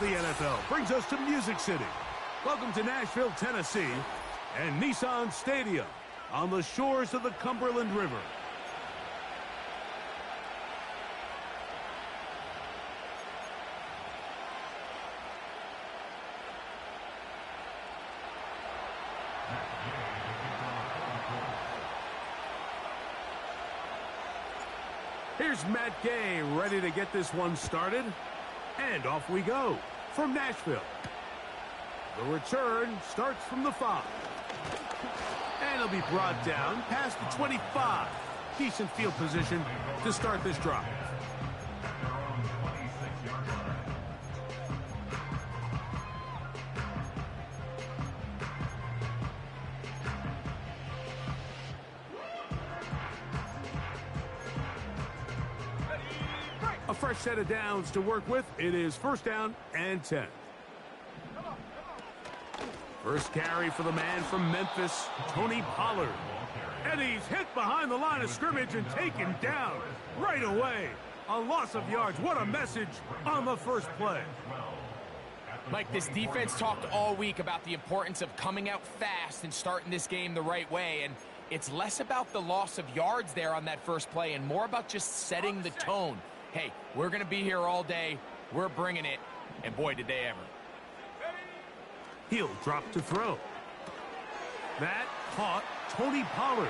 the NFL brings us to Music City. Welcome to Nashville, Tennessee, and Nissan Stadium on the shores of the Cumberland River. Here's Matt Gay ready to get this one started. And off we go from Nashville. The return starts from the 5. And it'll be brought down past the 25. Decent field position to start this drive. A fresh set of downs to work with. It is first down and 10. First carry for the man from Memphis, Tony Pollard. And he's hit behind the line of scrimmage and taken down right away. A loss of yards. What a message on the first play. Mike, this defense talked all week about the importance of coming out fast and starting this game the right way. And it's less about the loss of yards there on that first play and more about just setting the tone. Hey, we're going to be here all day. We're bringing it. And boy, did they ever. He'll drop to throw. That caught Tony Pollard.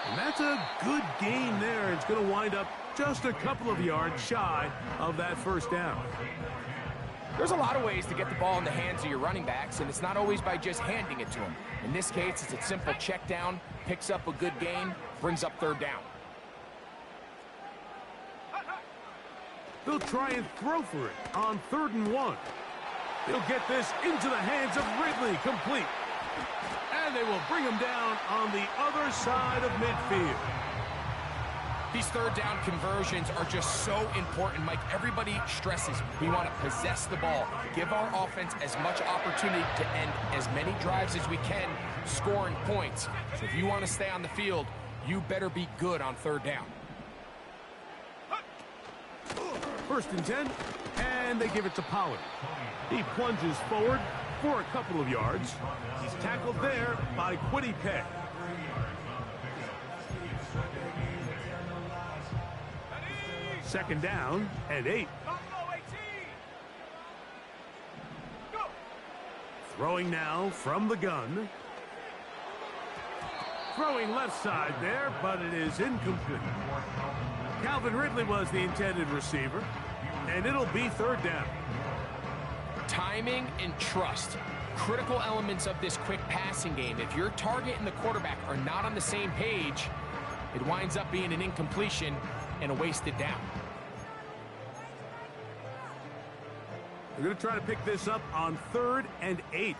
And that's a good gain there. It's going to wind up just a couple of yards shy of that first down. There's a lot of ways to get the ball in the hands of your running backs, and it's not always by just handing it to them. In this case, it's a simple check down, picks up a good gain, brings up third down. They'll try and throw for it on 3rd and 1. He'll get this into the hands of Ridley, complete. And they will bring him down on the other side of midfield. These third down conversions are just so important, Mike. Everybody stresses we want to possess the ball, give our offense as much opportunity to end as many drives as we can, scoring points. So if you want to stay on the field, you better be good on 3rd down. First and 10, and they give it to Pollard. He plunges forward for a couple of yards. He's tackled there by Quiddy Pay. Second down and 8. Throwing now from the gun. Throwing left side there, but it is incomplete. Calvin Ridley was the intended receiver, and it'll be 3rd down. Timing and trust, critical elements of this quick passing game. If your target and the quarterback are not on the same page, it winds up being an incompletion and a wasted down. They're going to try to pick this up on 3rd and 8.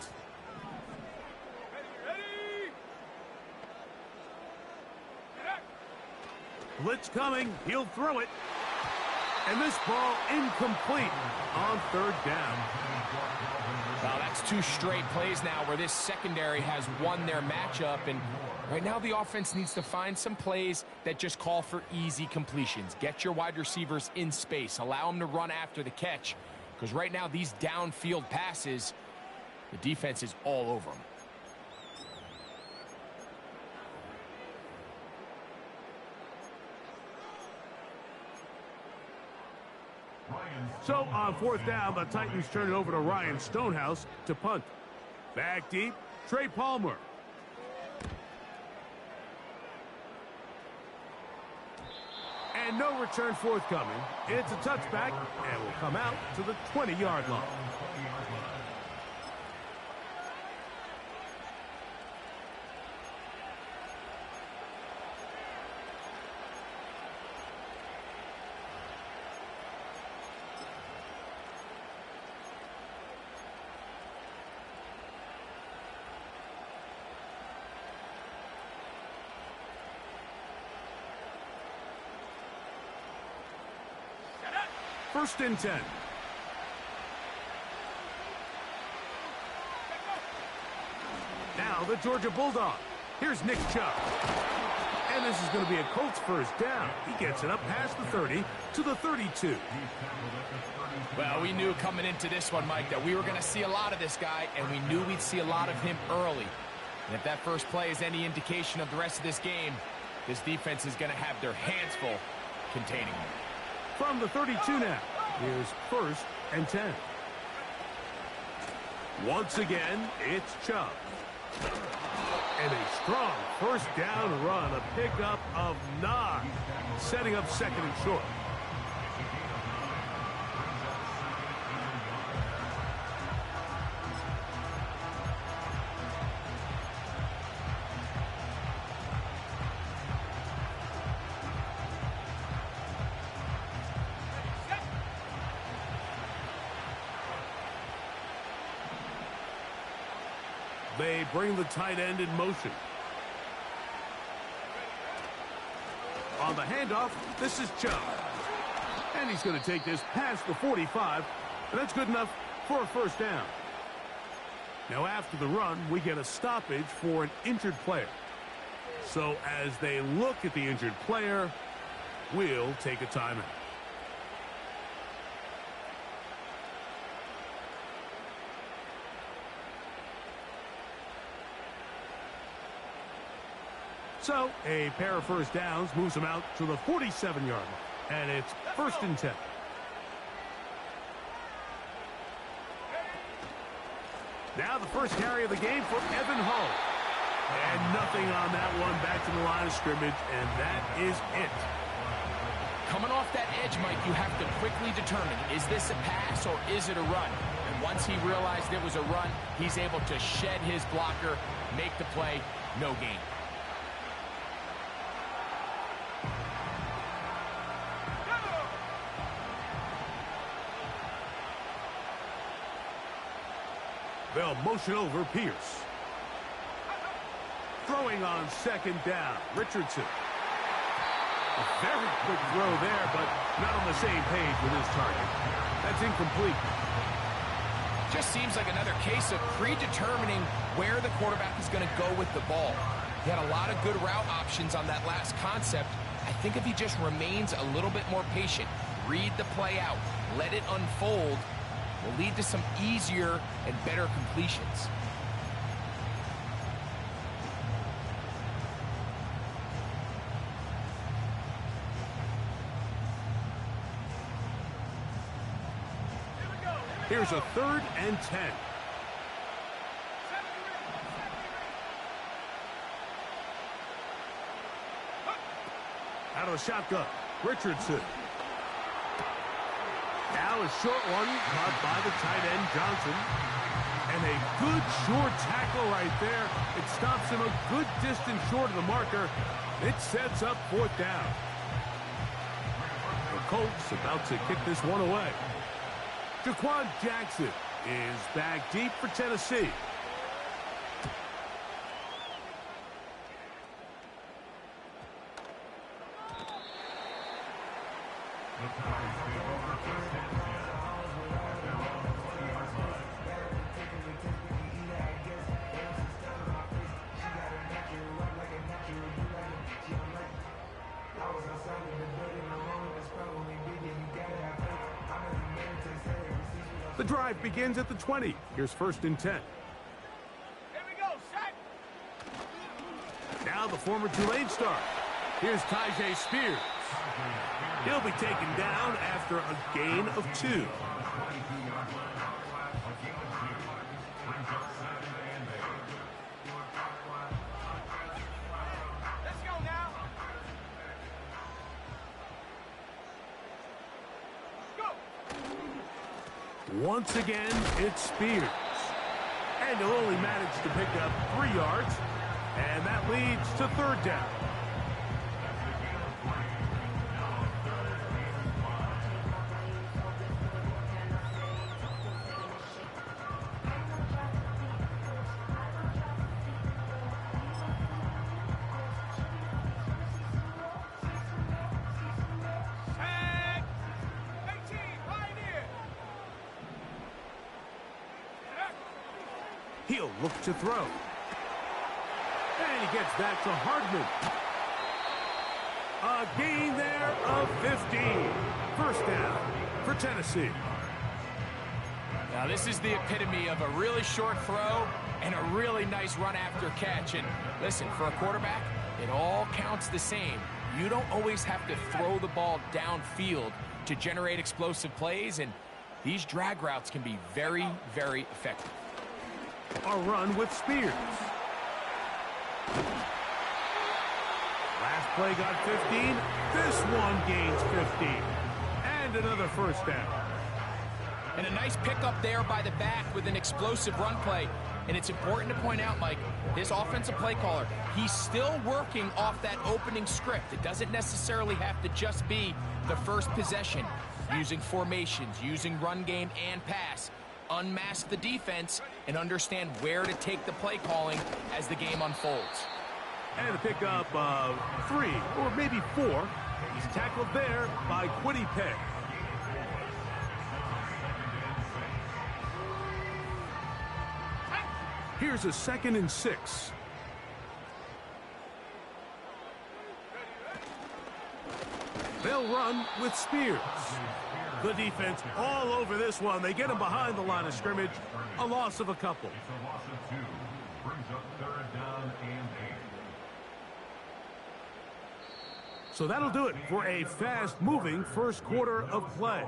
Blitz coming. He'll throw it. And this ball incomplete on 3rd down. Well, that's 2 straight plays now where this secondary has won their matchup. And right now the offense needs to find some plays that just call for easy completions. Get your wide receivers in space. Allow them to run after the catch. Because right now these downfield passes, the defense is all over them. So on 4th down, the Titans turn it over to Ryan Stonehouse to punt. Back deep, Trey Palmer. And no return forthcoming. It's a touchback and will come out to the 20-yard line. First and 10. Now the Georgia Bulldog. Here's Nick Chubb. And this is going to be a Colts first down. He gets it up past the 30 to the 32. Well, we knew coming into this one, Mike, that we were going to see a lot of this guy, and we knew we'd see a lot of him early. And if that first play is any indication of the rest of this game, this defense is going to have their hands full containing him. From the 32 now, here's 1st and 10. Once again, it's Chubb. And a strong first down run, a pickup of 9, setting up 2nd and short. They bring the tight end in motion. On the handoff, this is Chubb. And he's going to take this past the 45, and that's good enough for a first down. Now after the run, we get a stoppage for an injured player. So as they look at the injured player, we'll take a timeout. So, a pair of first downs moves him out to the 47-yard line. And it's 1st and 10. Now the first carry of the game for Evan Hull. And nothing on that one, back to the line of scrimmage, and that is it. Coming off that edge, Mike, you have to quickly determine, is this a pass or is it a run? And once he realized it was a run, he's able to shed his blocker, make the play, no gain. They'll motion over Pierce. Throwing on 2nd down, Richardson. A very quick throw there, but not on the same page with his target. That's incomplete. Just seems like another case of predetermining where the quarterback is going to go with the ball. He had a lot of good route options on that last concept. I think if he just remains a little bit more patient, read the play out, let it unfold, will lead to some easier and better completions. Here's a 3rd and 10. Out of the shotgun, Richardson. Now a short one caught by the tight end, Johnson. And a good short tackle right there. It stops him a good distance short of the marker. It sets up 4th down. The Colts about to kick this one away. Jaquan Jackson is back deep for Tennessee. The drive begins at the 20. Here's 1st and 10. Here we go, set. Now the former Tulane star. Here's Tyjae Spears. He'll be taken down after a gain of 2. Let's go now. Go. Once again, it's Spears. And he'll only manage to pick up 3 yards. And that leads to 3rd down. He'll look to throw. And he gets that to Hardman. A gain there of 15. First down for Tennessee. Now, this is the epitome of a really short throw and a really nice run after catch. And listen, for a quarterback, it all counts the same. You don't always have to throw the ball downfield to generate explosive plays, and these drag routes can be very, very effective. A run with Spears. Last play got 15. This one gains 15. And another first down. And a nice pickup there by the back with an explosive run play. And it's important to point out, Mike, his offensive play caller, he's still working off that opening script. It doesn't necessarily have to just be the first possession. Using formations, using run game and pass. Unmask the defense and understand where to take the play calling as the game unfolds. And a pickup of 3 or maybe 4. He's tackled there by Quiddy Pay. Here's a 2nd and 6. They'll run with Spears. The defense all over this one. They get him behind the line of scrimmage. A loss of a couple. It's a loss of 2. Brings up 3rd down and 8. So that'll do it for a fast-moving first quarter of play.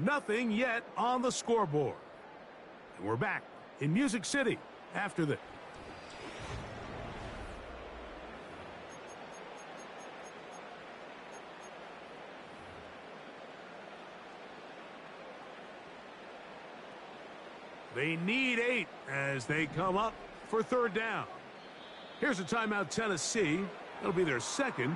Nothing yet on the scoreboard. And we're back in Music City after this. They need 8 as they come up for 3rd down. Here's a timeout, Tennessee. It'll be their 2nd.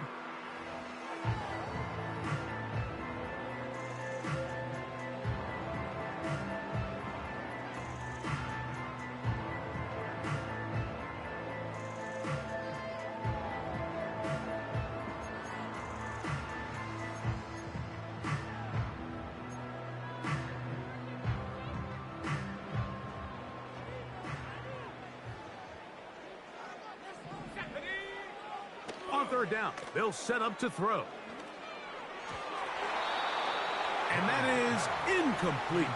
On 3rd down, they'll set up to throw. And that is incomplete.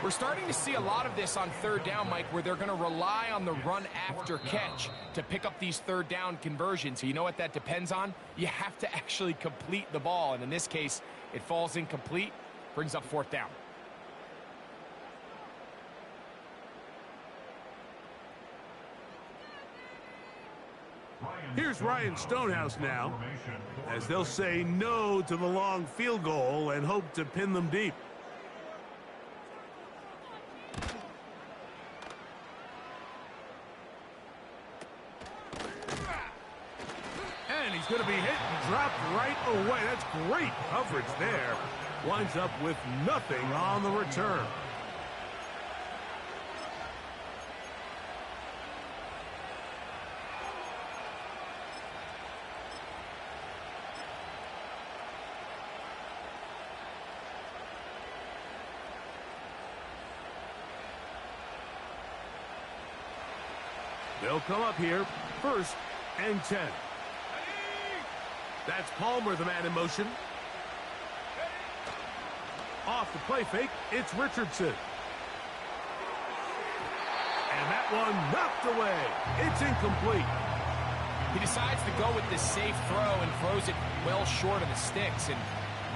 We're starting to see a lot of this on 3rd down, Mike, where they're going to rely on the run after catch to pick up these 3rd down conversions. So you know what that depends on? You have to actually complete the ball. And in this case, it falls incomplete, brings up 4th down. Here's Ryan Stonehouse now, as they'll say no to the long field goal and hope to pin them deep. And he's going to be hit and dropped right away. That's great coverage there. Winds up with nothing on the return. They'll come up here, 1st and 10. That's Palmer, the man in motion. Off the play fake, it's Richardson. And that one knocked away. It's incomplete. He decides to go with this safe throw and throws it well short of the sticks. And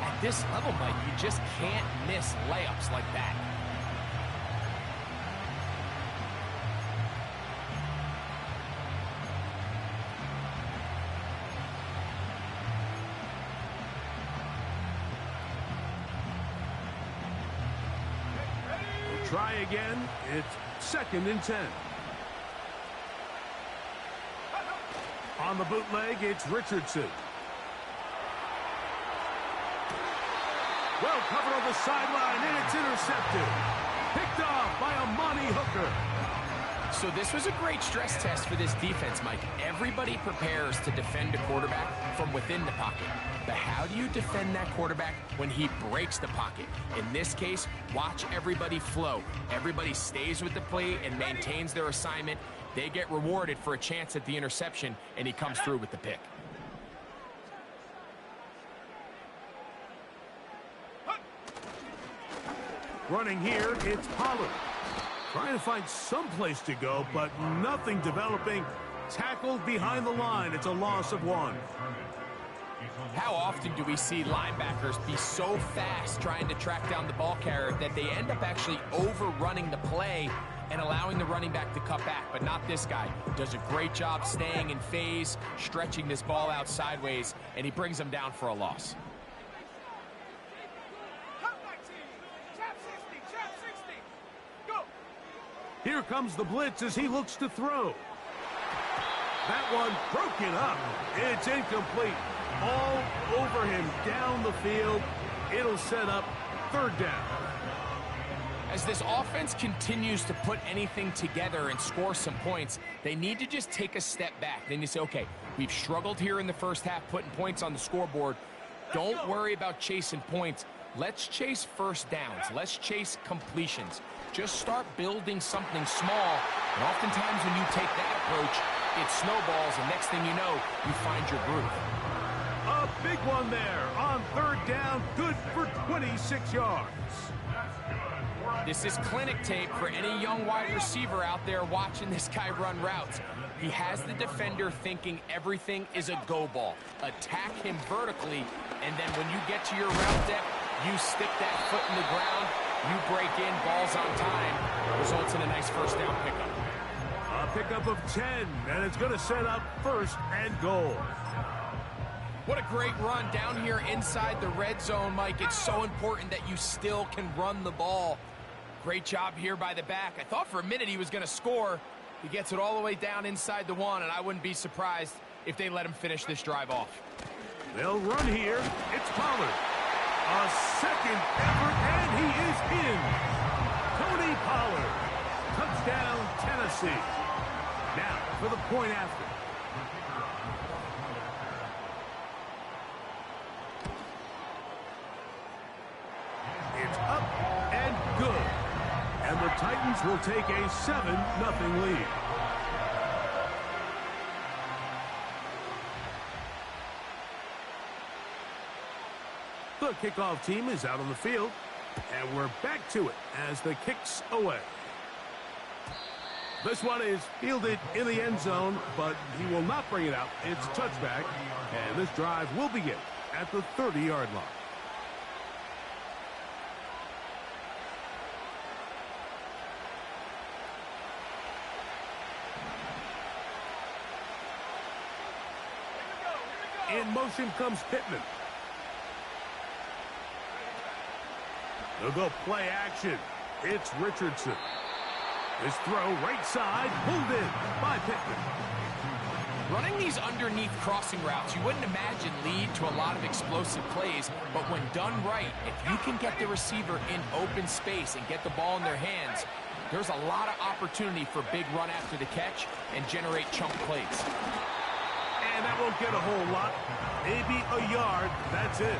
at this level, Mike, you just can't miss layups like that. Try again. It's 2nd and 10. On the bootleg, it's Richardson. Well covered on the sideline, and it's intercepted. Picked off by Amani Hooker. So this was a great stress test for this defense, Mike. Everybody prepares to defend a quarterback from within the pocket. But how do you defend that quarterback when he breaks the pocket? In this case, watch everybody flow. Everybody stays with the play and maintains their assignment. They get rewarded for a chance at the interception, and he comes through with the pick. Running here, it's Pollard. Trying to find some place to go, but nothing developing. Tackled behind the line. It's a loss of 1. How often do we see linebackers be so fast trying to track down the ball carrier that they end up actually overrunning the play and allowing the running back to cut back? But not this guy. Does a great job staying in phase, stretching this ball out sideways, and he brings them down for a loss. Here comes the blitz as he looks to throw. That one broken up. It's incomplete. All over him down the field. It'll set up 3rd down. As this offense continues to put anything together and score some points, they need to just take a step back. Then you say, okay, we've struggled here in the first half putting points on the scoreboard. Don't worry about chasing points. Let's chase first downs. Let's chase completions. Just start building something small. And oftentimes when you take that approach, it snowballs, and next thing you know, you find your groove. A big one there on 3rd down. Good for 26 yards. This is clinic tape for any young wide receiver out there watching this guy run routes. He has the defender thinking everything is a go ball. Attack him vertically, and then when you get to your route depth, you stick that foot in the ground, you break in, balls on time, results in a nice 1st down pickup. A pickup of 10, and it's going to set up 1st and goal. What a great run down here inside the red zone, Mike. It's so important that you still can run the ball. Great job here by the back. I thought for a minute he was going to score. He gets it all the way down inside the 1, and I wouldn't be surprised if they let him finish this drive off. They'll run here. It's Pollard. A 2nd effort, and he is in. Tony Pollard. Touchdown, Tennessee. Now for the point after. It's up and good. And the Titans will take a 7-0 lead. The kickoff team is out on the field, and we're back to it as the kick's away. This one is fielded in the end zone, but he will not bring it out. It's touchback, and this drive will begin at the 30-yard line. In motion comes Pittman. They'll go play action. It's Richardson. His throw right side, pulled in by Pittman. Running these underneath crossing routes, you wouldn't imagine lead to a lot of explosive plays, but when done right, if you can get the receiver in open space and get the ball in their hands, there's a lot of opportunity for big run after the catch and generate chunk plays. And that won't get a whole lot. Maybe a yard. That's it.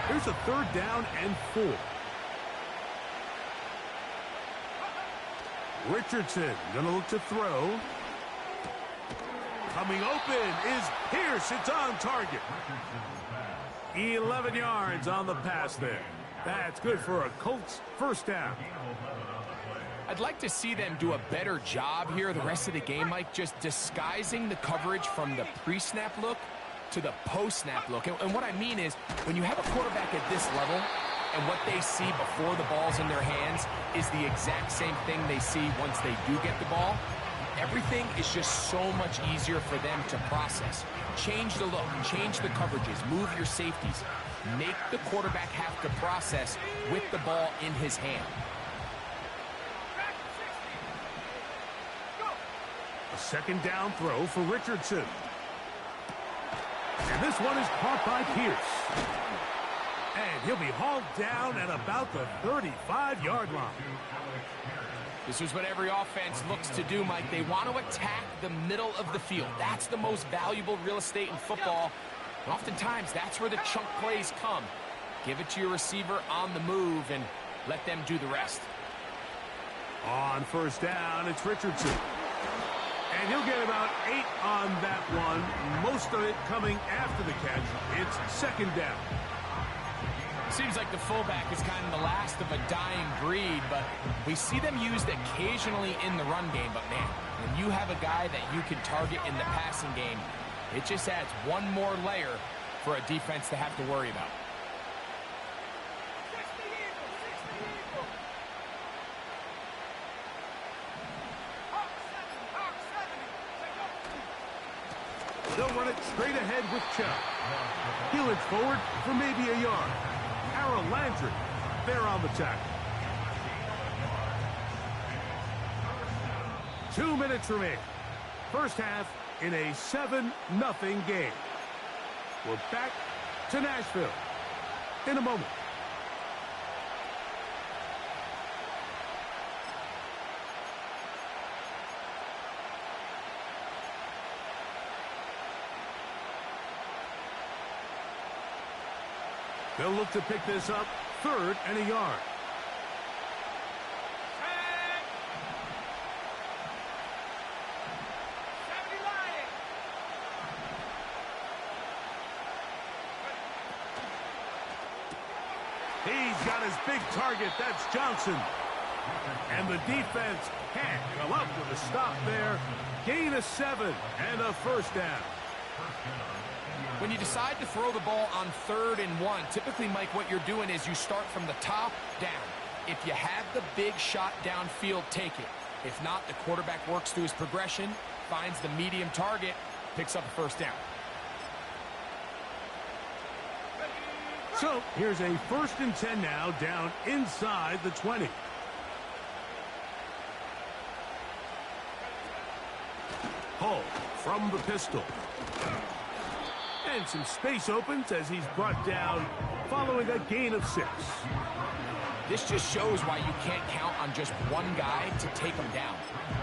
Here's a 3rd down and 4. Richardson gonna look to throw. Coming open is Pierce. It's on target. 11 yards on the pass there. That's good for a Colts 1st down. I'd like to see them do a better job here the rest of the game, Mike, just disguising the coverage from the pre-snap look to the post-snap look. And what I mean is, when you have a quarterback at this level, and what they see before the ball's in their hands is the exact same thing they see once they do get the ball, everything is just so much easier for them to process. Change the look, change the coverages, move your safeties. Make the quarterback have to process with the ball in his hand. A 2nd down throw for Richardson. And this one is caught by Pierce. And he'll be hauled down at about the 35-yard line. This is what every offense looks to do, Mike. They want to attack the middle of the field. That's the most valuable real estate in football. And oftentimes, that's where the chunk plays come. Give it to your receiver on the move and let them do the rest. On 1st down, it's Richardson. And he'll get about 8 on that one, most of it coming after the catch. It's second down. Seems like the fullback is kind of the last of a dying breed, but we see them used occasionally in the run game. But, man, when you have a guy that you can target in the passing game, it just adds one more layer for a defense to have to worry about. They'll run it straight ahead with Chubb. He'll inch forward for maybe a yard. Harold Landry there on the tackle. 2 minutes remaining. First half in a 7-0 game. We're back to Nashville in a moment. They'll look to pick this up, 3rd and a yard. He's got his big target. That's Johnson. And the defense can't come up with a stop there. Gain of 7 and a first down. When you decide to throw the ball on 3rd and 1, typically, Mike, what you're doing is you start from the top down. If you have the big shot downfield, take it. If not, the quarterback works through his progression, finds the medium target, picks up a first down. So here's a 1st and 10 now, down inside the 20. Hull from the pistol. And some space opens as he's brought down following a gain of 6. This just shows why you can't count on just one guy to take him down.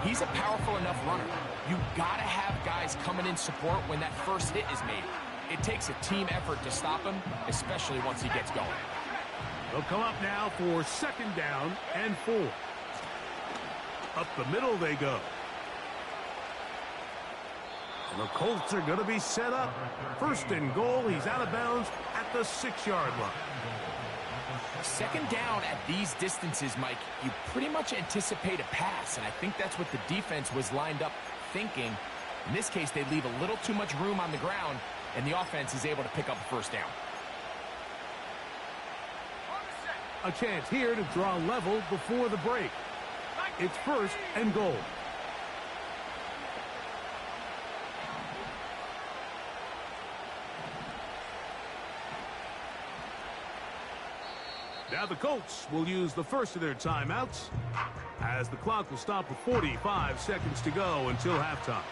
He's a powerful enough runner. You got to have guys coming in support when that first hit is made. It takes a team effort to stop him, especially once he gets going. They'll come up now for 2nd down and 4. Up the middle they go. And the Colts are going to be set up. 1st and goal. He's out of bounds at the 6-yard line. 2nd down at these distances, Mike, you pretty much anticipate a pass, and I think that's what the defense was lined up thinking. In this case, they leave a little too much room on the ground, and the offense is able to pick up a first down. A chance here to draw level before the break. It's 1st and goal. Now the Colts will use the first of their timeouts as the clock will stop with 45 seconds to go until halftime.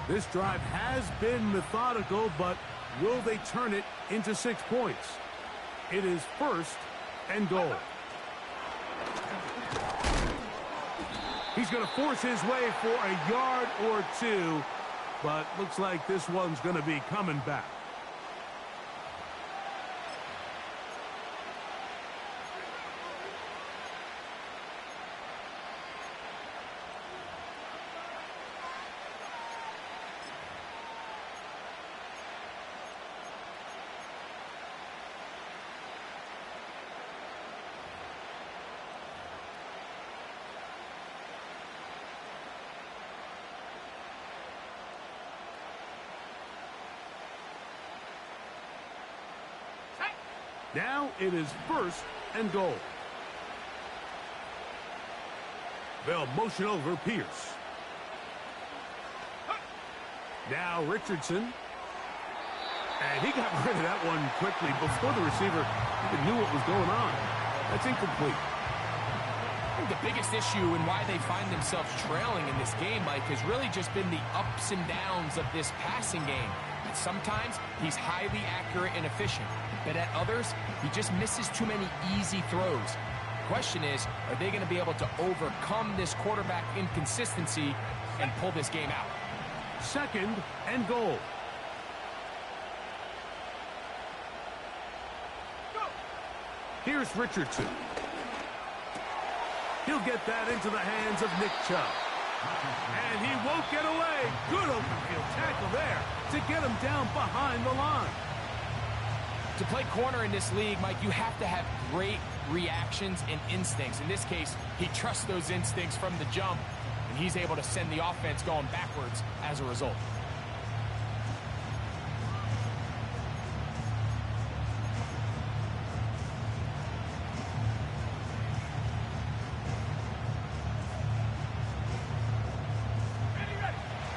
This drive has been methodical, but will they turn it into 6 points? It is 1st and goal. He's going to force his way for a yard or 2, but looks like this one's going to be coming back. Now it is 1st and goal. They'll motion over Pierce. Now Richardson. And he got rid of that one quickly before the receiver even knew what was going on. That's incomplete. The biggest issue and why they find themselves trailing in this game, Mike, has really just been the ups and downs of this passing game. Sometimes he's highly accurate and efficient, but at others, he just misses too many easy throws. The question is, are they going to be able to overcome this quarterback inconsistency and pull this game out? 2nd and goal. Here's Richardson. He'll get that into the hands of Nick Chubb. And he won't get away. Good open field tackle there to get him down behind the line. To play corner in this league, Mike, you have to have great reactions and instincts. In this case, he trusts those instincts from the jump, and he's able to send the offense going backwards as a result.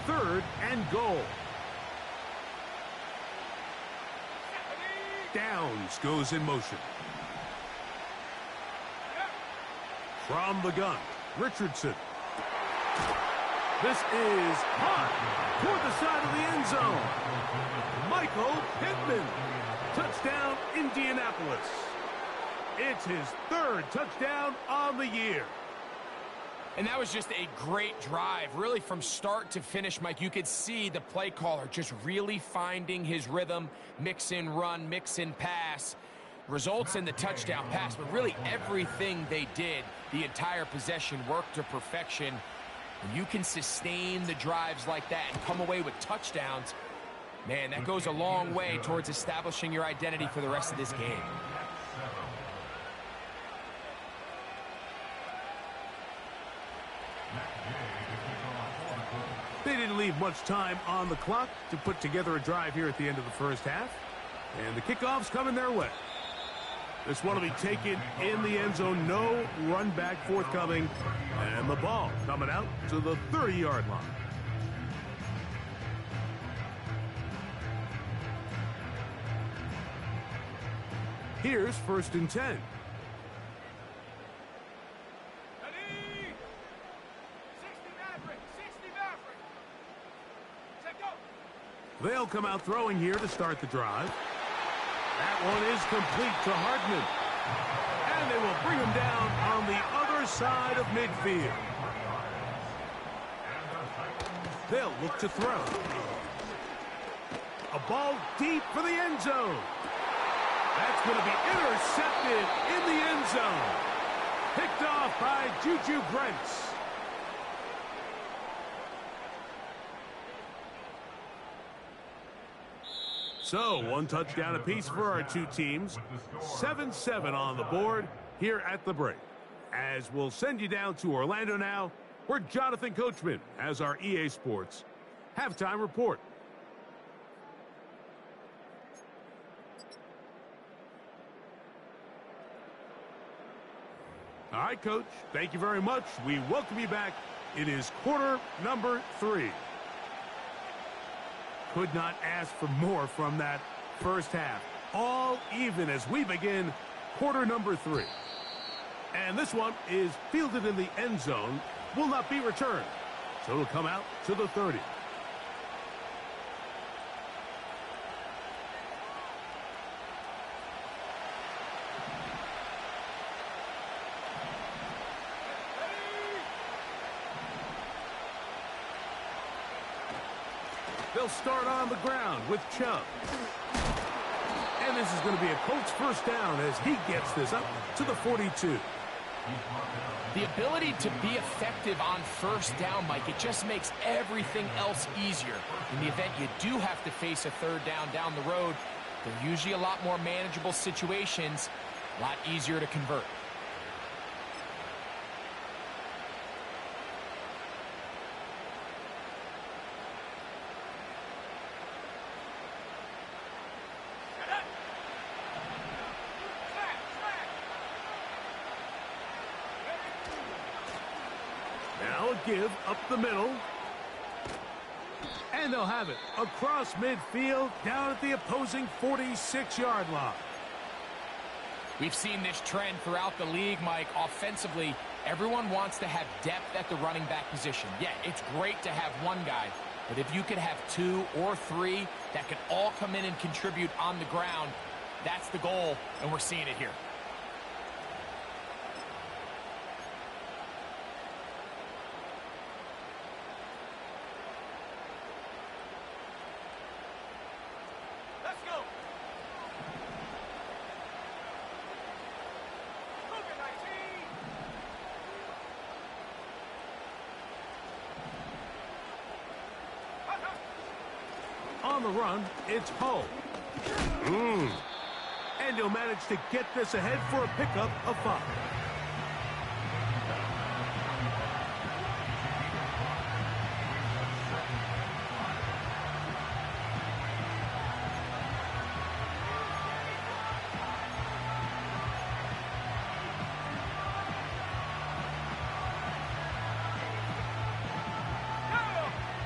Third and goal. Downs goes in motion. From the gun, Richardson. This is hot toward the side of the end zone. Michael Pittman. Touchdown, Indianapolis. It's his 3rd touchdown on the year. And that was just a great drive, really from start to finish, Mike. You could see the play caller just really finding his rhythm, mix in run, mix in pass, results in the touchdown pass. But really everything they did, the entire possession worked to perfection. When you can sustain the drives like that and come away with touchdowns, man, that goes a long way towards establishing your identity for the rest of this game. They didn't leave much time on the clock to put together a drive here at the end of the first half. And the kickoff's coming their way. This one will be taken in the end zone. No run back forthcoming. And the ball coming out to the 30-yard line. Here's 1st and 10. They'll come out throwing here to start the drive. That one is complete to Hardman. And they will bring him down on the other side of midfield. They'll look to throw. A ball deep for the end zone. That's going to be intercepted in the end zone. Picked off by Juju Brents. So, 1 touchdown apiece for our 2 teams. 7-7 on the board here at the break. As we'll send you down to Orlando now, where Jonathan Coachman has our EA Sports halftime report. All right, Coach. Thank you very much. We welcome you back. It is quarter number 3. Could not ask for more from that first half. All even as we begin quarter number 3. And this one is fielded in the end zone. Will not be returned. So it'll come out to the 30. They'll start on the ground with Chubb. And this is going to be a Colts first down as he gets this up to the 42. The ability to be effective on first down, Mike, it just makes everything else easier. In the event you do have to face a 3rd down the road, they're usually a lot more manageable situations, a lot easier to convert. Now a give up the middle. And they'll have it across midfield down at the opposing 46-yard line. We've seen this trend throughout the league, Mike. Offensively, everyone wants to have depth at the running back position. Yeah, it's great to have one guy, but if you could have 2 or 3 that can all come in and contribute on the ground, that's the goal, and we're seeing it here. Let's go. Move it, 19. On the run, it's Hull. And he'll manage to get this ahead for a pickup of 5.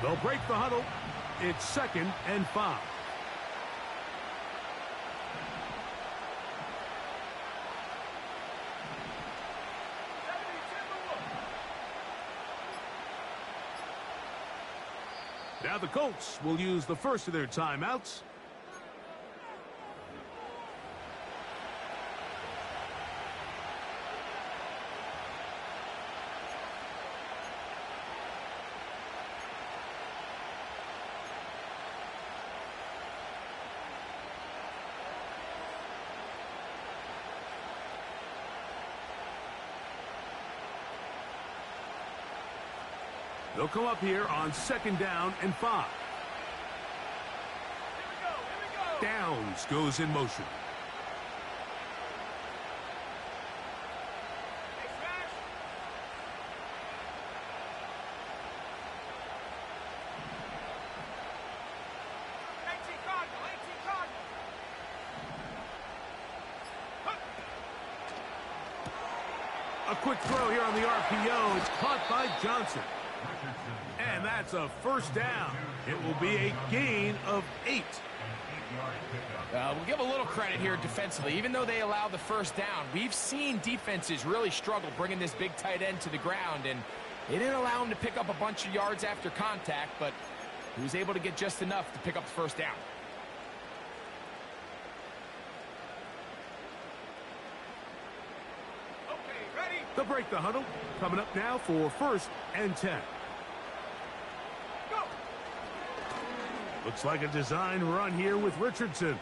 They'll break the huddle. It's 2nd and 5. Now the Colts will use the first of their timeouts. They'll come up here on 2nd down and 5. Here we go. Downs goes in motion. Hey, smash. 18 Cardinal, 18 Cardinal. A quick throw here on the RPO. It's caught by Johnson. And that's a first down. It will be a gain of 8. We'll give a little credit here defensively. Even though they allow the first down, we've seen defenses really struggle bringing this big tight end to the ground, and they didn't allow him to pick up a bunch of yards after contact, but he was able to get just enough to pick up the first down. Okay, ready? They'll break the huddle. Coming up now for 1st and 10. Go. Looks like a design run here with Richardson.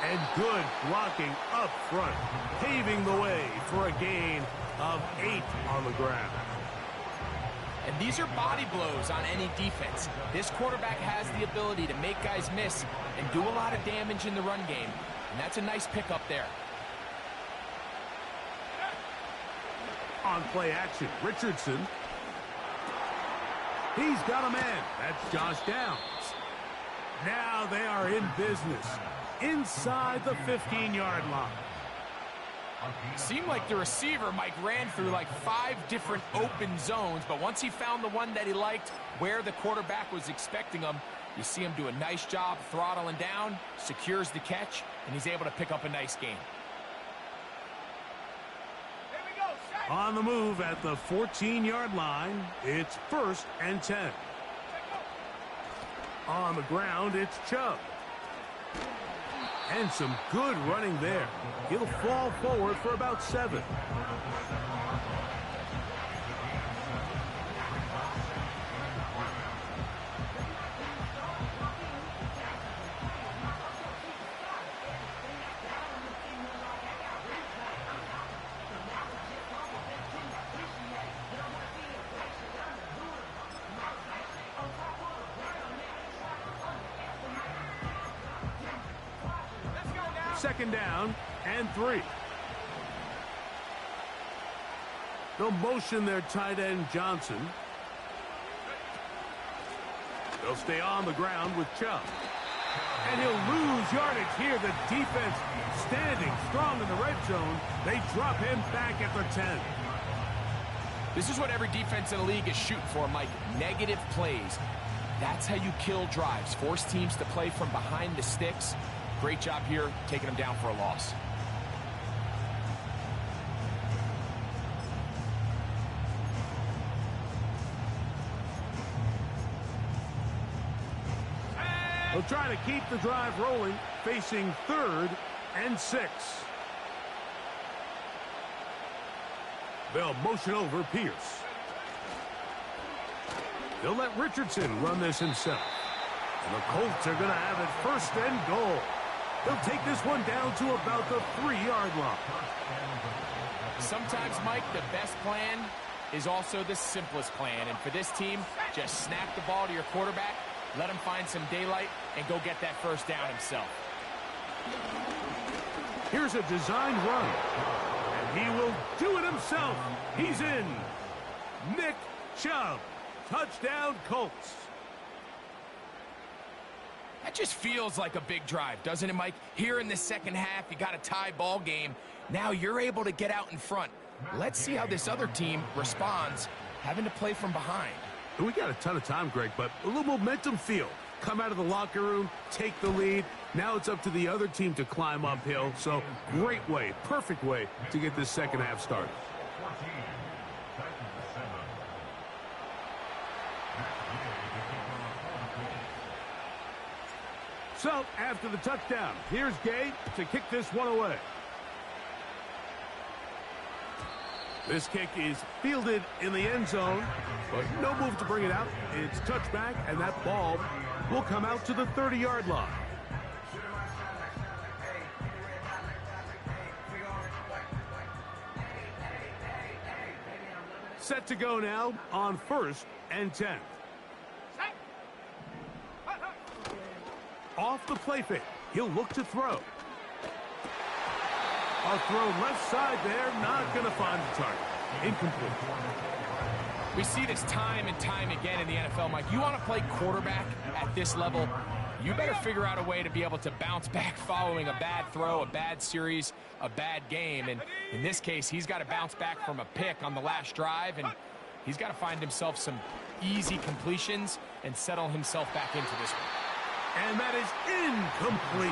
And good blocking up front, paving the way for a gain of 8 on the ground. And these are body blows on any defense. This quarterback has the ability to make guys miss and do a lot of damage in the run game. And that's a nice pickup there. On play action, Richardson. He's got a man. That's Josh Downs. Now they are in business inside the 15-yard line. Seemed like the receiver, Mike, ran through like 5 different open zones, but once he found the one that he liked where the quarterback was expecting him, you see him do a nice job throttling down, secures the catch, and he's able to pick up a nice gain. Here we go. Set. On the move at the 14-yard line, it's 1st and 10. On the ground, it's Chubb. And some good running there. He'll fall forward for about 7. Second down and 3. They'll motion their tight end Johnson. They'll stay on the ground with Chubb. And he'll lose yardage here. The defense standing strong in the red zone. They drop him back at the 10. This is what every defense in the league is shooting for, Mike. Negative plays. That's how you kill drives. Force teams to play from behind the sticks. Great job here, taking them down for a loss. They'll try to keep the drive rolling, facing 3rd and 6. They'll motion over Pierce. They'll let Richardson run this himself. And the Colts are going to have it 1st and goal. They'll take this one down to about the 3-yard line. Sometimes, Mike, the best plan is also the simplest plan. And for this team, just snap the ball to your quarterback, let him find some daylight, and go get that 1st down himself. Here's a design run. And he will do it himself. He's in. Nick Chubb. Touchdown, Colts. That just feels like a big drive, doesn't it, Mike? Here in the second half, you got a tie ball game. Now you're able to get out in front. Let's see how this other team responds, having to play from behind. We got a ton of time, Greg, but a little momentum feel. Come out of the locker room, take the lead. Now it's up to the other team to climb uphill. So great way, perfect way to get this second half started. So after the touchdown, here's Gay to kick this one away. This kick is fielded in the end zone, but no move to bring it out. It's touchback, and that ball will come out to the 30-yard line. Set to go now on 1st and 10. Off the play fake, he'll look to throw. A throw left side there, not going to find the target. Incomplete. We see this time and time again in the NFL, Mike. You want to play quarterback at this level, you better figure out a way to be able to bounce back following a bad throw, a bad series, a bad game. And in this case, he's got to bounce back from a pick on the last drive, and he's got to find himself some easy completions and settle himself back into this one. And that is incomplete.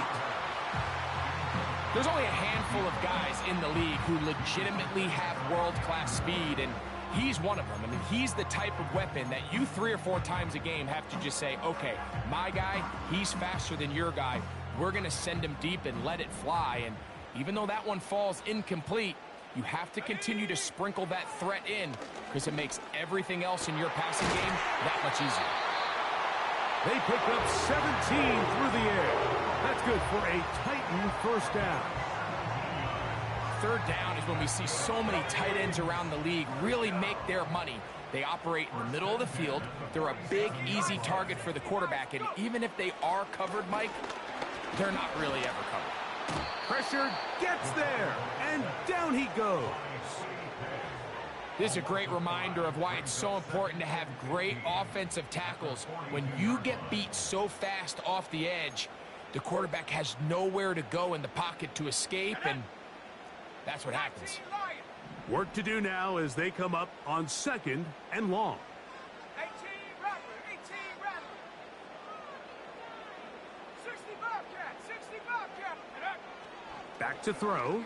There's only a handful of guys in the league who legitimately have world-class speed, and he's one of them. I mean, he's the type of weapon that you 3 or 4 times a game have to just say, okay, my guy, he's faster than your guy. We're going to send him deep and let it fly. And even though that one falls incomplete, you have to continue to sprinkle that threat in because it makes everything else in your passing game that much easier. They picked up 17 through the air. That's good for a Titan 1st down. 3rd down is when we see so many tight ends around the league really make their money. They operate in the middle of the field. They're a big, easy target for the quarterback. And even if they are covered, Mike, they're not really ever covered. Pressure gets there, and down he goes. This is a great reminder of why it's so important to have great offensive tackles. When you get beat so fast off the edge, the quarterback has nowhere to go in the pocket to escape, and that's what happens. Work to do now as they come up on 2nd and long. 18 Rattler. 60 Bobcat. Back to throw.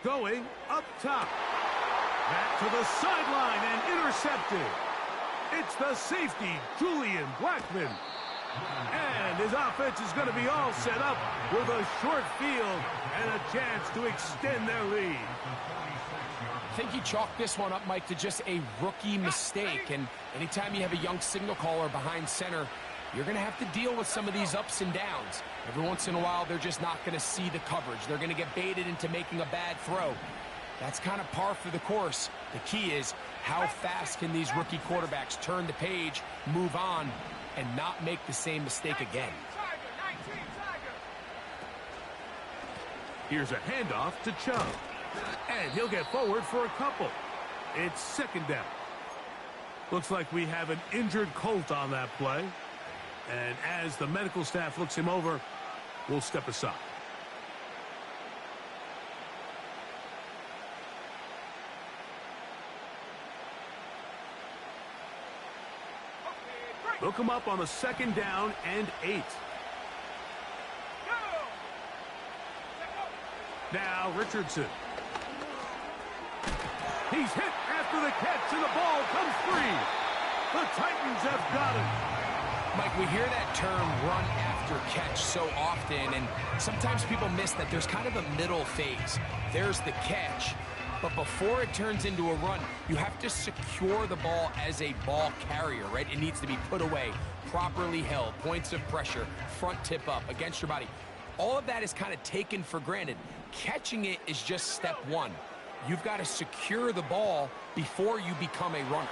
Going up top. Back to the sideline and intercepted. It's the safety, Julian Blackman. And his offense is going to be all set up with a short field and a chance to extend their lead. I think he chalked this one up, Mike, to just a rookie mistake. And anytime you have a young signal caller behind center, you're going to have to deal with some of these ups and downs. Every once in a while, they're just not going to see the coverage. They're going to get baited into making a bad throw. That's kind of par for the course. The key is how fast can these rookie quarterbacks turn the page, move on, and not make the same mistake again. Here's a handoff to Chubb. And he'll get forward for a couple. It's 2nd down. Looks like we have an injured Colt on that play. And as the medical staff looks him over, we'll step aside. They'll come up on a 2nd down and 8. Now Richardson. He's hit after the catch, and the ball comes free. The Titans have got it. Mike, we hear that term run after catch so often, and sometimes people miss that there's kind of a middle phase. There's the catch, but before it turns into a run, you have to secure the ball as a ball carrier, right? It needs to be put away, properly held, points of pressure, front tip up against your body. All of that is kind of taken for granted. Catching it is just step one. You've got to secure the ball before you become a runner.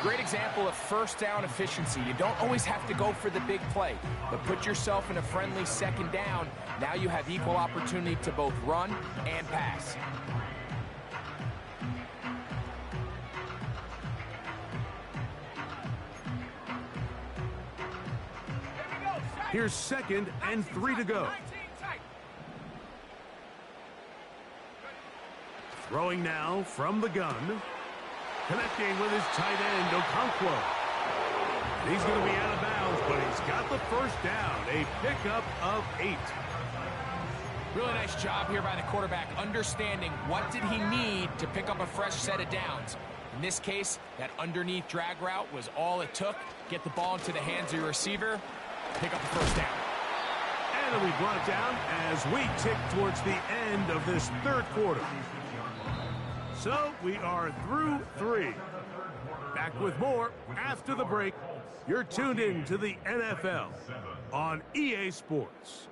Great example of first down efficiency. You don't always have to go for the big play, but put yourself in a friendly second down. Now you have equal opportunity to both run and pass. Here's 2nd and 3 to go. Throwing now from the gun. Connecting with his tight end, Okonkwo. He's going to be out of bounds, but he's got the first down. A pickup of 8. Really nice job here by the quarterback, understanding what did he need to pick up a fresh set of downs. In this case, that underneath drag route was all it took. Get the ball into the hands of your receiver, pick up the first down. And it'll be brought down as we tick towards the end of this 3rd quarter. So we are through 3. Back with more after the break. You're tuned in to the NFL on EA Sports.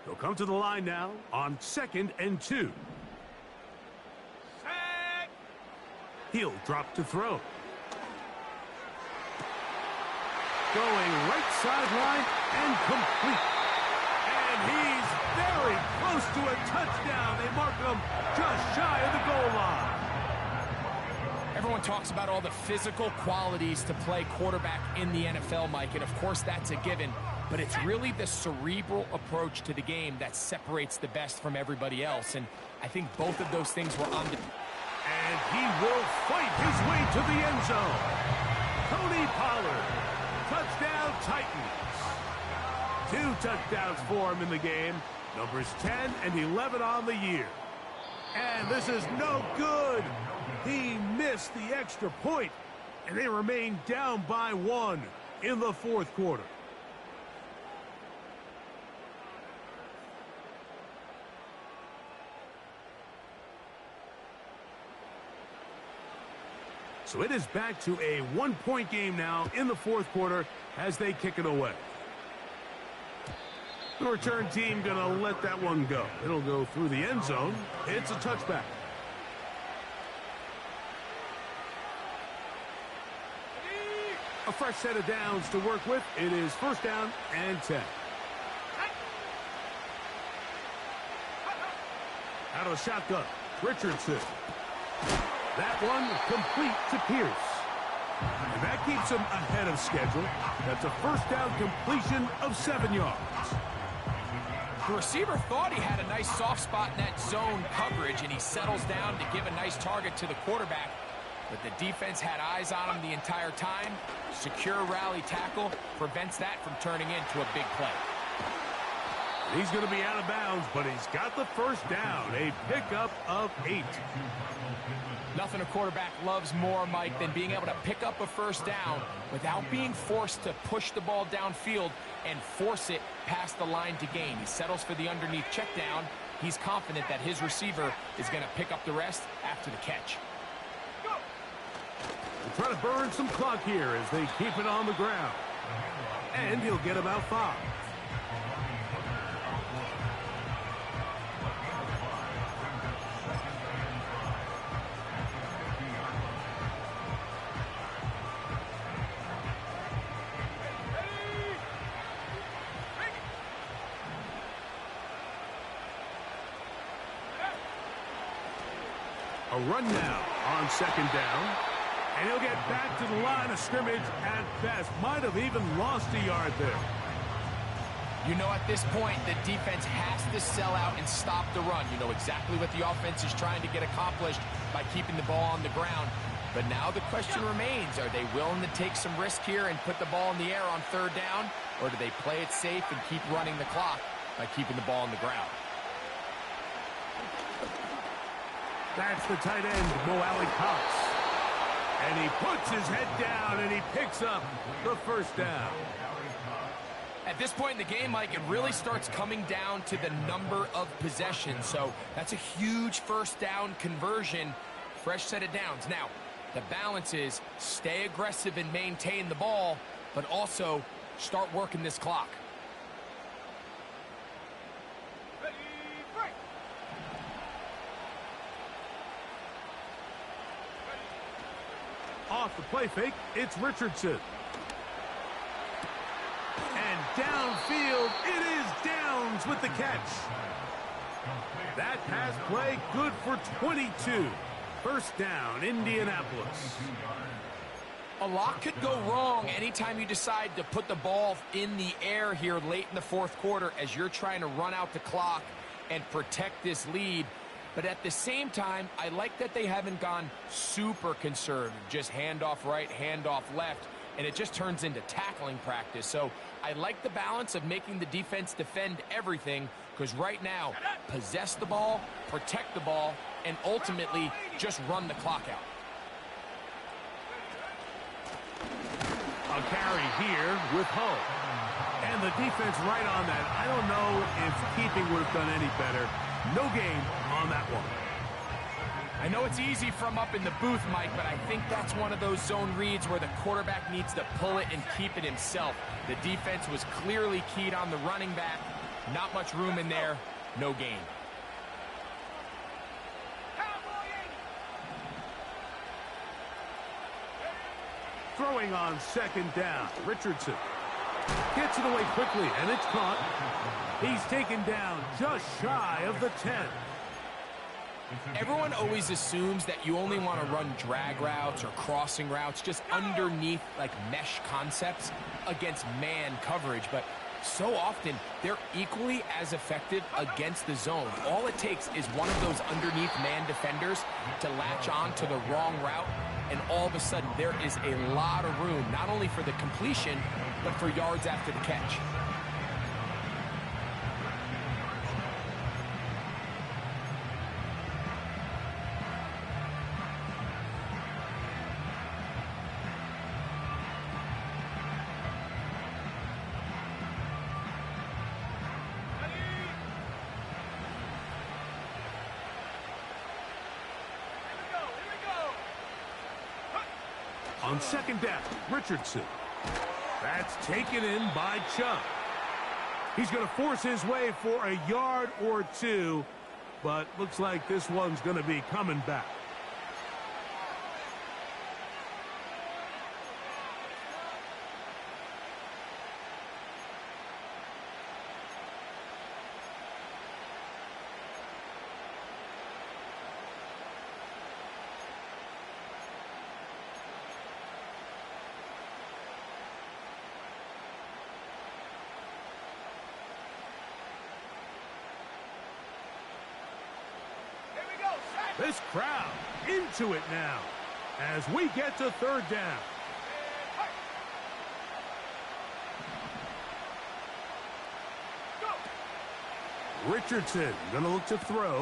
They'll come to the line now on 2nd and 2. He'll drop to throw. Going right sideline and complete. And he's very close to a touchdown. They mark him just shy of the goal line. Everyone talks about all the physical qualities to play quarterback in the NFL, Mike, and of course that's a given. But it's really the cerebral approach to the game that separates the best from everybody else. And I think both of those things were on the... And he will fight his way to the end zone. Tony Pollard. Touchdown Titans. 2 touchdowns for him in the game. Numbers 10 and 11 on the year. And this is no good. He missed the extra point. And they remain down by 1 in the 4th quarter. So it is back to a 1-point game now in the 4th quarter as they kick it away. The return team going to let that one go. It'll go through the end zone. It's a touchback. A fresh set of downs to work with. It is 1st down and 10. Out of the shotgun, Richardson. That one complete to Pierce. And that keeps him ahead of schedule. That's a 1st down completion of 7 yards. The receiver thought he had a nice soft spot in that zone coverage, and he settles down to give a nice target to the quarterback. But the defense had eyes on him the entire time. Secure rally tackle prevents that from turning into a big play. He's going to be out of bounds, but he's got the 1st down. A pickup of 8. Nothing a quarterback loves more, Mike, than being able to pick up a 1st down without being forced to push the ball downfield and force it past the line to gain. He settles for the underneath check down. He's confident that his receiver is going to pick up the rest after the catch. They'll try to burn some clock here as they keep it on the ground. And he'll get about 5. A run now on 2nd down. And he'll get back to the line of scrimmage at best. Might have even lost a yard there. You know, at this point, the defense has to sell out and stop the run. You know exactly what the offense is trying to get accomplished by keeping the ball on the ground. But now the question remains, are they willing to take some risk here and put the ball in the air on third down, or do they play it safe and keep running the clock by keeping the ball on the ground? That's the tight end, Mo Cox. And he puts his head down and he picks up the first down. At this point in the game, Mike, it really starts coming down to the number of possessions. So that's a huge first down conversion, fresh set of downs. Now, the balance is stay aggressive and maintain the ball, but also start working this clock. Ready, break. Off the play fake, it's Richardson. And downfield, it is Downs with the catch. That pass play good for 22. First down, Indianapolis. A lot could go wrong anytime you decide to put the ball in the air here late in the fourth quarter as you're trying to run out the clock and protect this lead. But at the same time, I like that they haven't gone super conservative, just handoff right, handoff left, and it just turns into tackling practice. So I like the balance of making the defense defend everything, because right now, possess the ball, protect the ball, and ultimately just run the clock out. A carry here with Hull. And the defense right on that. I don't know if keeping would have done any better. No gain on that one. I know it's easy from up in the booth, Mike, but I think that's one of those zone reads where the quarterback needs to pull it and keep it himself. The defense was clearly keyed on the running back. Not much room in there. No gain. Throwing on second down, Richardson gets it away quickly, and it's caught. He's taken down just shy of the 10. Everyone always assumes that you only want to run drag routes or crossing routes just underneath like mesh concepts against man coverage, but so often they're equally as effective against the zone. All it takes is one of those underneath man defenders to latch on to the wrong route, and all of a sudden there is a lot of room, not only for the completion, but for yards after the catch. On second down, Richardson. That's taken in by Chubb. He's going to force his way for a yard or two, but looks like this one's going to be coming back. This crowd into it now as we get to third down. Richardson gonna look to throw.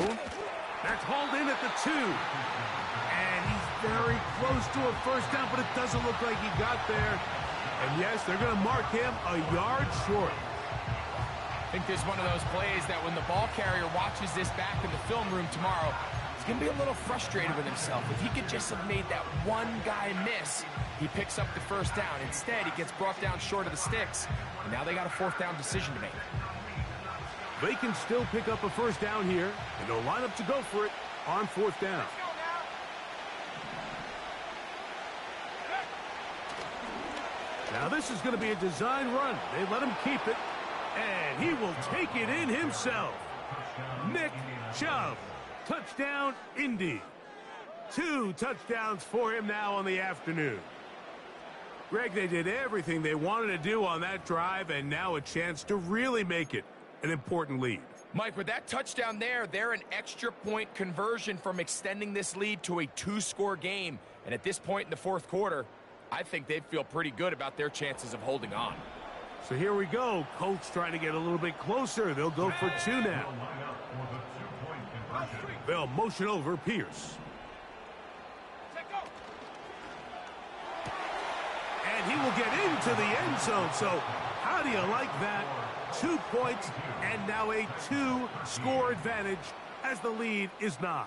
That's hauled in at the 2. And he's very close to a first down, but it doesn't look like he got there. And yes, they're gonna mark him a yard short. I think this is one of those plays that when the ball carrier watches this back in the film room tomorrow, he's going to be a little frustrated with himself. If he could just have made that one guy miss, he picks up the first down. Instead, he gets brought down short of the sticks, and now they got a fourth down decision to make. They can still pick up a first down here, and they'll line up to go for it on fourth down. Now this is going to be a design run. They let him keep it, and he will take it in himself. Nick Chubb. Touchdown, Indy. 2 touchdowns for him now on the afternoon. Greg, they did everything they wanted to do on that drive, and now a chance to really make it an important lead. Mike, with that touchdown there, they're an extra point conversion from extending this lead to a 2-score game. And at this point in the fourth quarter, I think they feel pretty good about their chances of holding on. So here we go. Colts trying to get a little bit closer. They'll go for two now. They'll motion over Pierce. And he will get into the end zone. So how do you like that? 2 points and now a 2-score advantage as the lead is 9.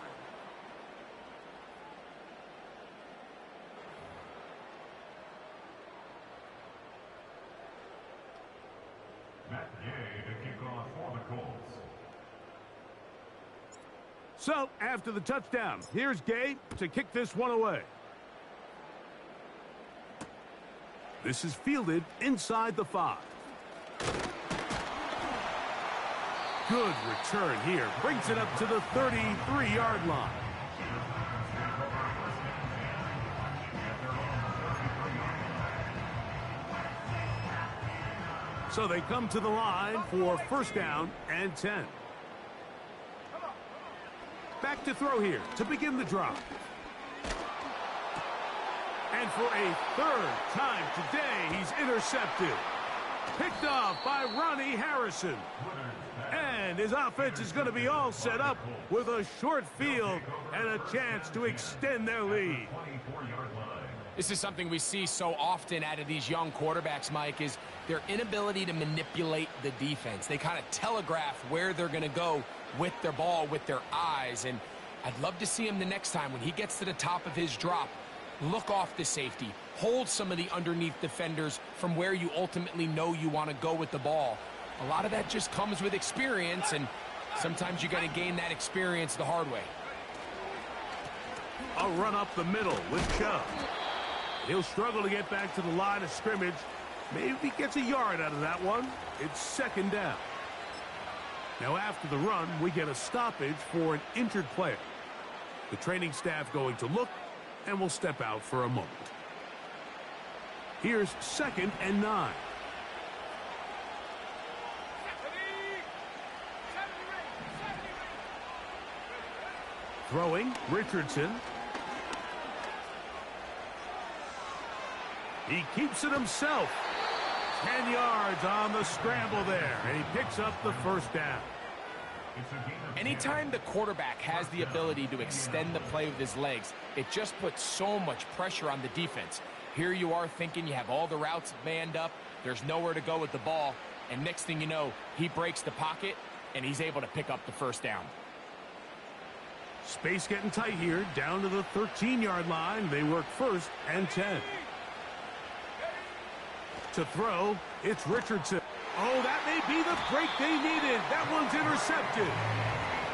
So, after the touchdown, here's Gay to kick this one away. This is fielded inside the 5. Good return here. Brings it up to the 33-yard line. So they come to the line for first down and 10. Back to throw here to begin the drive. And for a third time today, he's intercepted. Picked off by Ronnie Harrison. And his offense is going to be all set up with a short field and a chance to extend their lead. This is something we see so often out of these young quarterbacks, Mike, is their inability to manipulate the defense. They kind of telegraph where they're going to go with their ball, with their eyes. And I'd love to see him the next time when he gets to the top of his drop. Look off the safety. Hold some of the underneath defenders from where you ultimately know you want to go with the ball. A lot of that just comes with experience, and sometimes you got to gain that experience the hard way. A run up the middle with Chubb. He'll struggle to get back to the line of scrimmage. Maybe he gets a yard out of that one. It's second down. Now after the run, we get a stoppage for an injured player. The training staff going to look, and will step out for a moment. Here's second and 9. Throwing, Richardson. He keeps it himself. 10 yards on the scramble there, and he picks up the first down. Anytime the quarterback has the ability to extend the play with his legs, it just puts so much pressure on the defense. Here you are thinking you have all the routes manned up, there's nowhere to go with the ball, and next thing you know, he breaks the pocket, and he's able to pick up the first down. Space getting tight here, down to the 13-yard line. They work first and 10. To throw, it's Richardson. Oh, that may be the break they needed. That one's intercepted.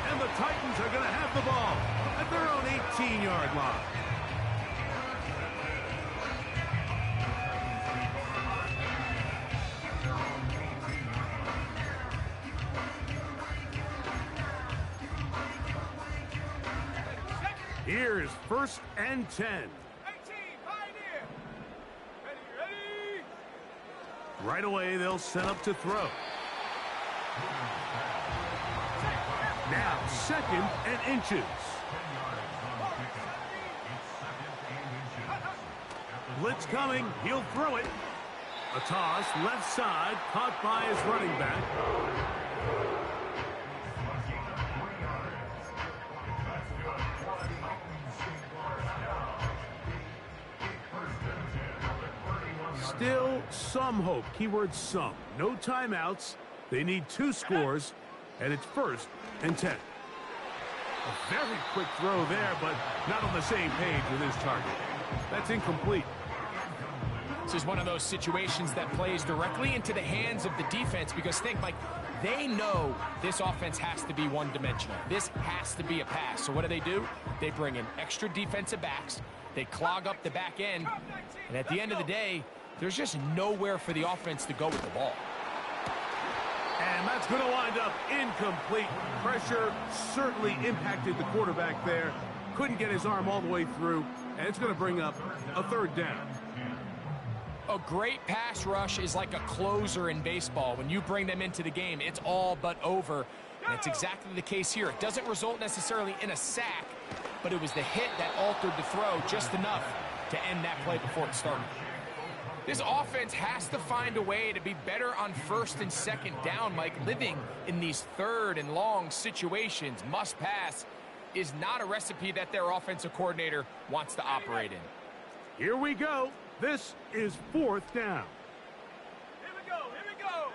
And the Titans are going to have the ball at their own 18-yard line. Here's first and 10. 18, Pioneer. Ready. Right away, they'll set up to throw. Now, second and inches. Blitz coming. He'll throw it. A toss, left side, caught by his running back. Still some hope. Keyword some. No timeouts. They need 2 scores, and it's first and 10. A very quick throw there, but not on the same page with his target. That's incomplete. This is one of those situations that plays directly into the hands of the defense because Mike, they know this offense has to be one-dimensional. This has to be a pass. So what do? They bring in extra defensive backs. They clog up the back end. And at the end of the day, there's just nowhere for the offense to go with the ball. And that's going to wind up incomplete. Pressure certainly impacted the quarterback there. Couldn't get his arm all the way through. And it's going to bring up a third down. A great pass rush is like a closer in baseball. When you bring them into the game, it's all but over. And it's exactly the case here. It doesn't result necessarily in a sack, but it was the hit that altered the throw just enough to end that play before it started. This offense has to find a way to be better on first and second down, Mike. Living in these third and long situations, must pass, is not a recipe that their offensive coordinator wants to operate in. Here we go. This is 4th down. Here we go, here we go.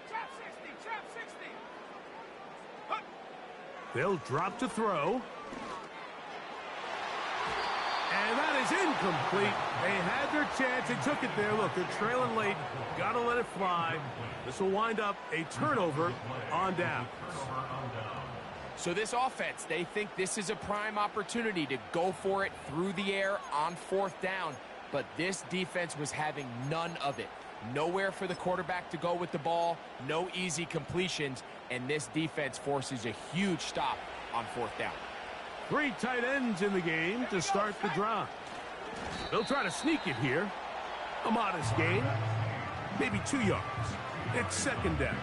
Trap 60, trap 60. Hup. They'll drop to throw. And that is incomplete. They had their chance. They took it there. Look, they're trailing late. Got to let it fly. This will wind up a turnover on down. So this offense, they think this is a prime opportunity to go for it through the air on 4th down. But this defense was having none of it. Nowhere for the quarterback to go with the ball. No easy completions. And this defense forces a huge stop on 4th down. 3 tight ends in the game to start the drive. They'll try to sneak it here. A modest gain. Maybe 2 yards. It's 2nd down.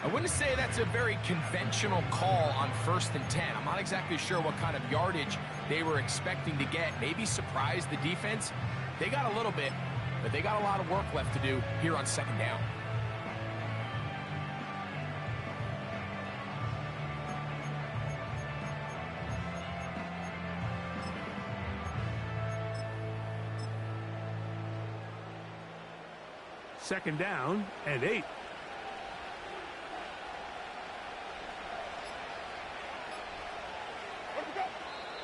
I wouldn't say that's a very conventional call on 1st and 10. I'm not exactly sure what kind of yardage they were expecting to get. Maybe surprise the defense. They got a little bit, but they got a lot of work left to do here on 2nd down. Second down and 8.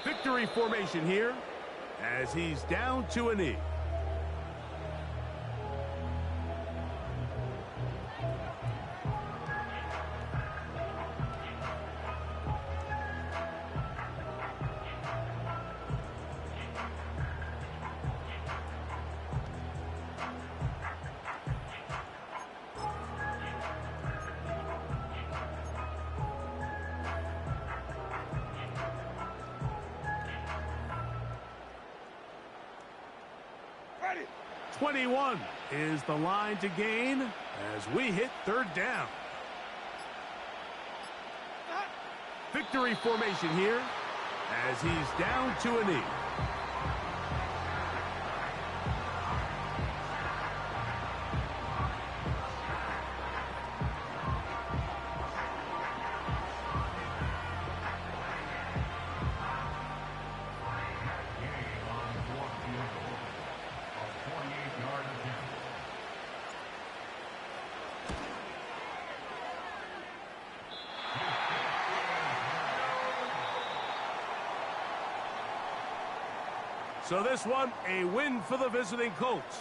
Victory formation here as he's down to a knee. Ready. 21 is the line to gain as we hit 3rd down. Victory formation here as he's down to a knee. So this one, a win for the visiting Colts.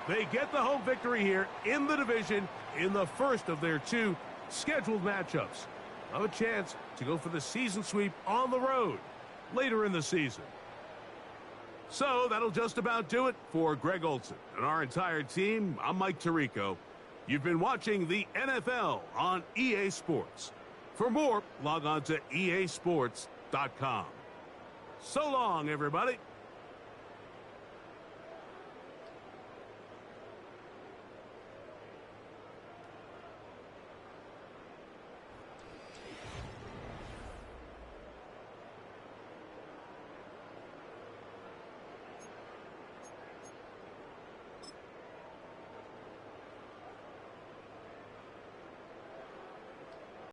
They get the home victory here in the division in the first of their 2 scheduled matchups. Have a chance to go for the season sweep on the road later in the season. So that'll just about do it for Greg Olson and our entire team. I'm Mike Tirico. You've been watching the NFL on EA Sports. For more, log on to easports.com. So long, everybody.